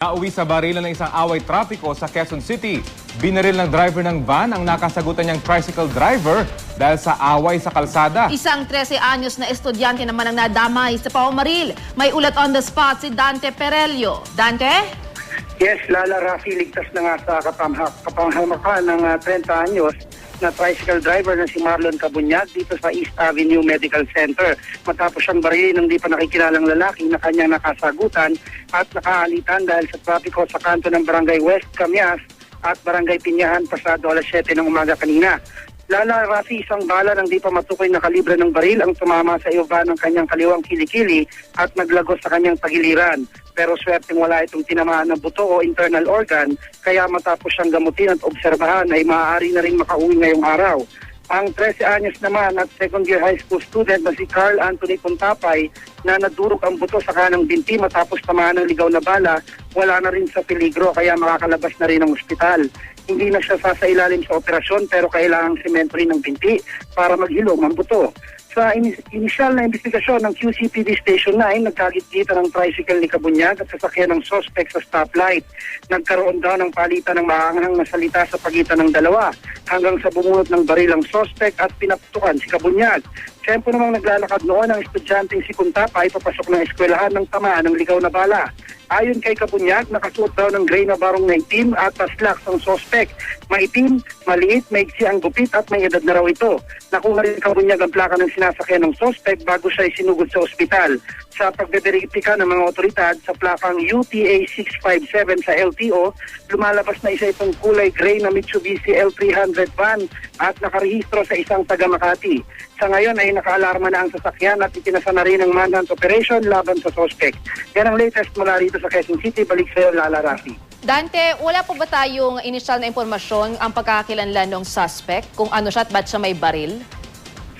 Nauwi sa barilan ng isang away trapiko sa Quezon City. Binaril ng driver ng van ang nakasagutan niyang tricycle driver dahil sa away sa kalsada. Isang 13 anyos na estudyante naman ang nadamay sa pamamaril. May ulat on the spot si Dante Perelio. Dante? Yes, Lala Rafi, ligtas na nga sa kapanghamakan ng 30 anyos na tricycle driver na si Marlon Cabunyag dito sa East Avenue Medical Center. Matapos siyang barilin ng di pa nakikilalang lalaki na kanyang nakasagutan at nakaalitan dahil sa trapiko sa kanto ng Barangay West Camias at Barangay Pinyahan pasado alas 7 ng umaga kanina. Lala Rafi, isang bala ng di pa matukoy na kalibre ng baril ang tumama sa iba ng kanyang kaliwang kilikili at naglagos sa kanyang tagiliran. Pero swerteng wala itong tinamaan na buto o internal organ, kaya matapos siyang gamutin at obserbahan ay maaari na rin makauwi ngayong araw. Ang 13 anyos naman at second year high school student na si Carl Anthony Contapay na nadurog ang buto sa kanang binti matapos tamaan ng ligaw na bala, wala na rin sa peligro kaya makakalabas na rin ng ospital. Hindi na siya sasailalim sa operasyon pero kailangang semento rin ng binti para maghilom ang buto. Sa inisyal na investigasyon ng QCPD Station 9, nagkagit-gitan ng tricycle ni Cabunyag at sasakyan ng suspect sa stoplight. Nagkaroon daw ng palitan ng maanghang na salita sa pagitan ng dalawa hanggang sa bumunot ng baril ang suspect at pinaptukan si Cabunyag. Siyempre namang naglalakad noon ang estudyanteng si Contapay papasok ng eskwelahan ng tamaan ng ligaw na bala. Ayon kay Cabunyag, nakasuot daw ng gray na barong na itim at slacks ang suspect. Maitim, maliit, maigsi ang gupit at may edad na raw ito. Nakuha rin Cabunyag ang plaka ng sinasakyan ng suspect bago siya isinugod sa ospital. Sa pagbeberipika ng mga otoridad sa plakang UTA 657 sa LTO, lumalabas na isa itong kulay gray na Mitsubishi L300 van at nakarehistro sa isang taga Makati. Sa ngayon ay nakaalarma na ang sasakyan at itinasa na rin ang manhunt operation laban sa suspect. Yan ang latest mula rito sa Quezon City. Balik sa iyo, Lala Rafi. Dante, wala po ba tayong initial na impormasyon ang pagkakakilanlan ng suspect? Kung ano siya at ba't siya may baril?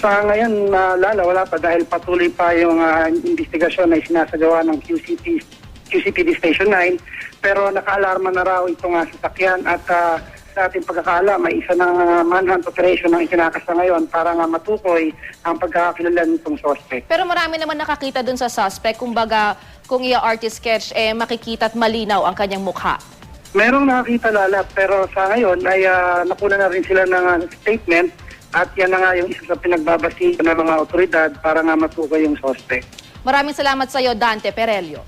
Sa ngayon, Lala, wala pa dahil patuloy pa yung investigasyon na isinasagawa ng QCPD Station 9. Pero nakaalarma na raw itong sasakyan at sa ating pagkakaalam, may isa ng manhunt operation ang ikinakasa ngayon para nga matukoy ang pagkakakilanlan nitong suspect. Pero marami naman nakakita dun sa suspect. Kumbaga, kung i-artist sketch, makikita at malinaw ang kanyang mukha. Merong nakakita, Lala, pero sa ngayon ay nakuna na rin sila ng statement at yan na nga yung isa sa pinagbabasihan ng mga otoridad para nga matukoy yung suspect. Maraming salamat sa iyo, Dante Perelio.